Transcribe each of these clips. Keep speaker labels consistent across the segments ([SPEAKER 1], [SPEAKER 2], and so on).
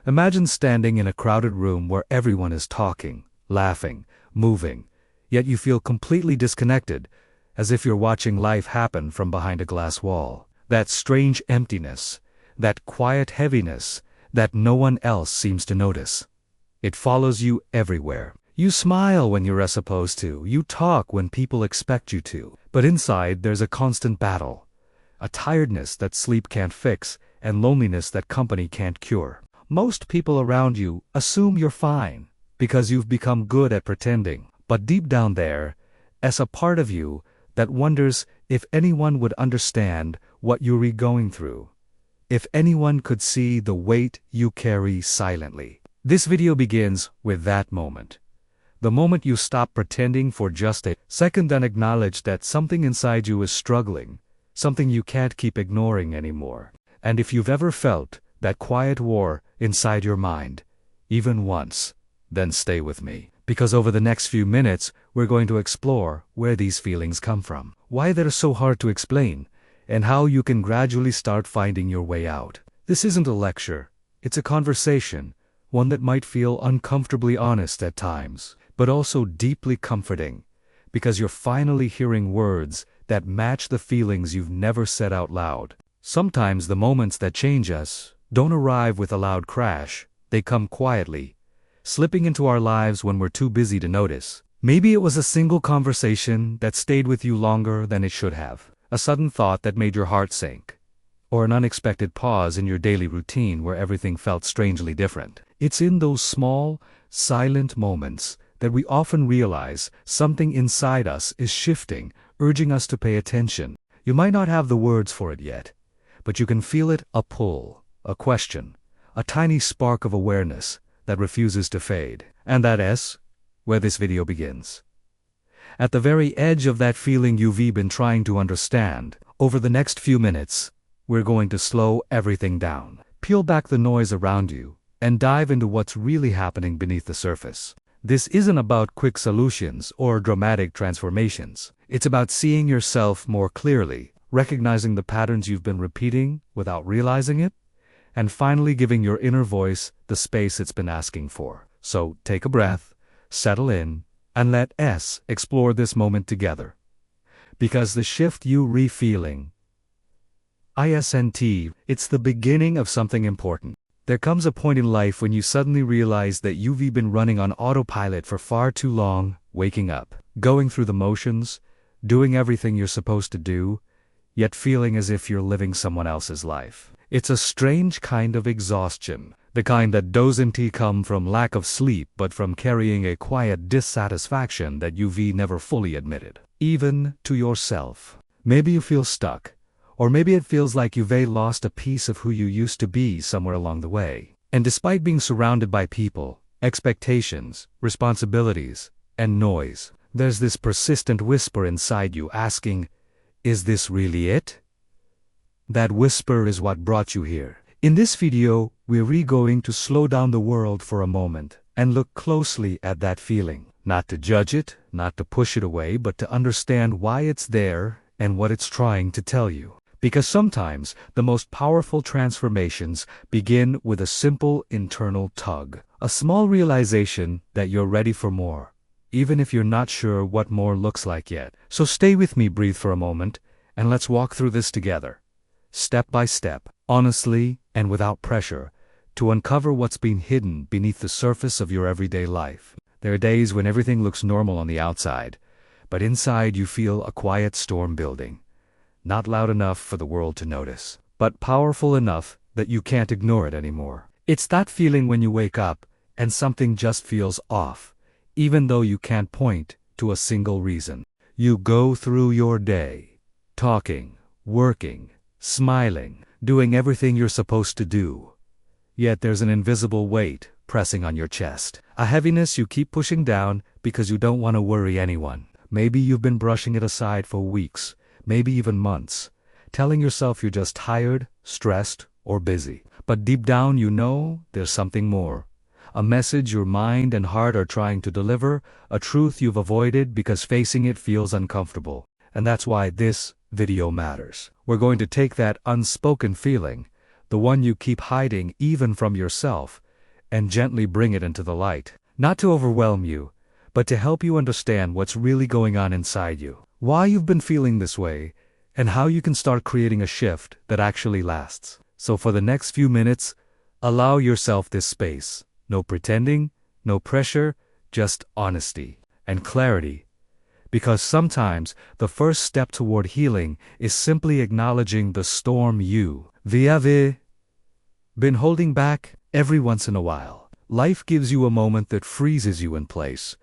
[SPEAKER 1] Imagine standing in a crowded room where everyone is talking, laughing, moving, yet you feel completely disconnected, as if you're watching life happen from behind a glass wall. That strange emptiness, that quiet heaviness that no one else seems to notice. It follows you everywhere. You smile when you're supposed to, you talk when people expect you to, but inside there's a constant battle. A tiredness that sleep can't fix, and loneliness that company can't cure. Most people around you assume you're fine, because you've become good at pretending. But deep down there, as a part of you that wonders if anyone would understand what you're going through. If anyone could see the weight you carry silently. This video begins with that moment. The moment you stop pretending for just a second and acknowledge that something inside you is struggling, something you can't keep ignoring anymore. And if you've ever felt that quiet war inside your mind, even once, then stay with me. Because over the next few minutes, we're going to explore where these feelings come from, why they're so hard to explain, and how you can gradually start finding your way out. This isn't a lecture, it's a conversation, one that might feel uncomfortably honest at times, but also deeply comforting, because you're finally hearing words that match the feelings you've never said out loud. Sometimes the moments that change us don't arrive with a loud crash, they come quietly, slipping into our lives when we're too busy to notice. Maybe it was a single conversation that stayed with you longer than it should have, a sudden thought that made your heart sink, or an unexpected pause in your daily routine where everything felt strangely different. It's in those small, silent moments that we often realize something inside us is shifting, urging us to pay attention. You might not have the words for it yet, but you can feel it, a pull, a question, a tiny spark of awareness that refuses to fade. And that is where this video begins. At the very edge of that feeling you've been trying to understand, over the next few minutes, we're going to slow everything down, peel back the noise around you, and dive into what's really happening beneath the surface. This isn't about quick solutions or dramatic transformations. It's about seeing yourself more clearly, recognizing the patterns you've been repeating without realizing it, and finally giving your inner voice the space it's been asking for. So take a breath, settle in, and let us explore this moment together. Because the shift you re-feeling, it's the beginning of something important. There comes a point in life when you suddenly realize that you've been running on autopilot for far too long, waking up, going through the motions, doing everything you're supposed to do, yet feeling as if you're living someone else's life. It's a strange kind of exhaustion, the kind that doesn't come from lack of sleep but from carrying a quiet dissatisfaction that you've never fully admitted, even to yourself. Maybe you feel stuck, or maybe it feels like you've lost a piece of who you used to be somewhere along the way. And despite being surrounded by people, expectations, responsibilities, and noise, there's this persistent whisper inside you asking, is this really it? That whisper is what brought you here. In this video, we're going to slow down the world for a moment and look closely at that feeling. Not to judge it, not to push it away, but to understand why it's there and what it's trying to tell you. Because sometimes the most powerful transformations begin with a simple internal tug. A small realization that you're ready for more, even if you're not sure what more looks like yet. So stay with me, breathe for a moment, and let's walk through this together. Step by step, honestly and without pressure, to uncover what's been hidden beneath the surface of your everyday life. There are days when everything looks normal on the outside, but inside you feel a quiet storm building. Not loud enough for the world to notice, but powerful enough that you can't ignore it anymore. It's that feeling when you wake up and something just feels off, even though you can't point to a single reason. You go through your day, talking, working, smiling, doing everything you're supposed to do. Yet there's an invisible weight pressing on your chest. A heaviness you keep pushing down because you don't want to worry anyone. Maybe you've been brushing it aside for weeks, maybe even months, telling yourself you're just tired, stressed, or busy. But deep down you know there's something more. A message your mind and heart are trying to deliver, a truth you've avoided because facing it feels uncomfortable. And that's why this video matters. We're going to take that unspoken feeling, the one you keep hiding even from yourself, and gently bring it into the light. Not to overwhelm you, but to help you understand what's really going on inside you, why you've been feeling this way, and how you can start creating a shift that actually lasts. So for the next few minutes, allow yourself this space. No pretending, no pressure, just honesty and clarity. Because sometimes the first step toward healing is simply acknowledging the storm you've been holding back. Every once in a while, life gives you a moment that freezes you in place.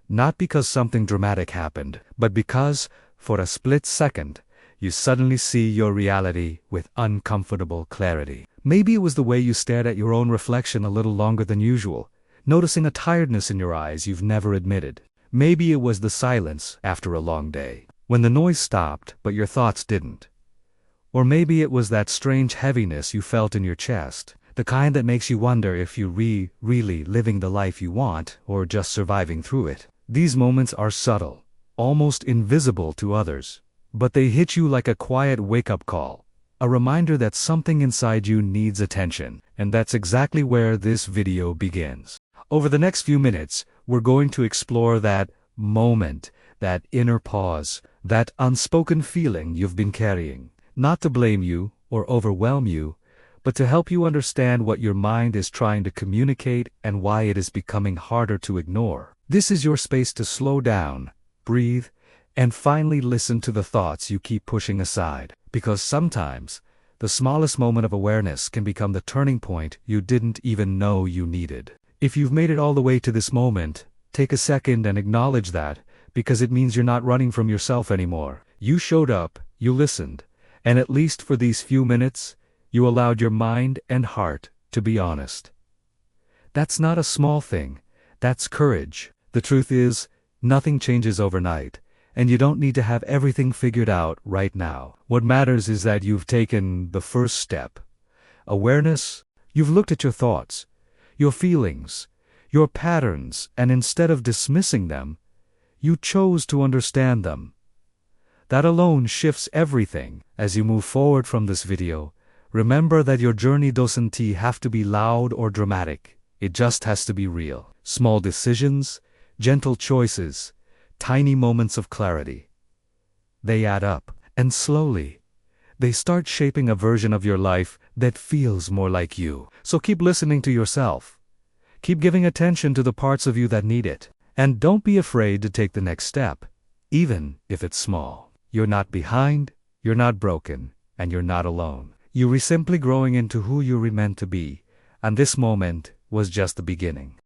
[SPEAKER 1] Not because something dramatic happened, but because, for a split second, you suddenly see your reality with uncomfortable clarity. Maybe it was the way you stared at your own reflection a little longer than usual, noticing a tiredness in your eyes you've never admitted. Maybe it was the silence after a long day, when the noise stopped but your thoughts didn't. Or maybe it was that strange heaviness you felt in your chest, the kind that makes you wonder if you're really living the life you want or just surviving through it. These moments are subtle, almost invisible to others, but they hit you like a quiet wake-up call, a reminder that something inside you needs attention, and that's exactly where this video begins. Over the next few minutes, we're going to explore that moment, that inner pause, that unspoken feeling you've been carrying, not to blame you or overwhelm you, but to help you understand what your mind is trying to communicate and why it is becoming harder to ignore. This is your space to slow down, breathe, and finally listen to the thoughts you keep pushing aside. Because sometimes, the smallest moment of awareness can become the turning point you didn't even know you needed. If you've made it all the way to this moment, take a second and acknowledge that, because it means you're not running from yourself anymore. You showed up, you listened, and at least for these few minutes, you allowed your mind and heart to be honest. That's not a small thing, that's courage. The truth is, nothing changes overnight, and you don't need to have everything figured out right now. What matters is that you've taken the first step. Awareness, you've looked at your thoughts, your feelings, your patterns, and instead of dismissing them, you chose to understand them. That alone shifts everything. As you move forward from this video, remember that your journey doesn't have to be loud or dramatic. It just has to be real. Small decisions, gentle choices, tiny moments of clarity. They add up, and slowly, they start shaping a version of your life that feels more like you. So keep listening to yourself. Keep giving attention to the parts of you that need it. And don't be afraid to take the next step, even if it's small. You're not behind, you're not broken, and you're not alone. You're simply growing into who you're meant to be, and this moment was just the beginning.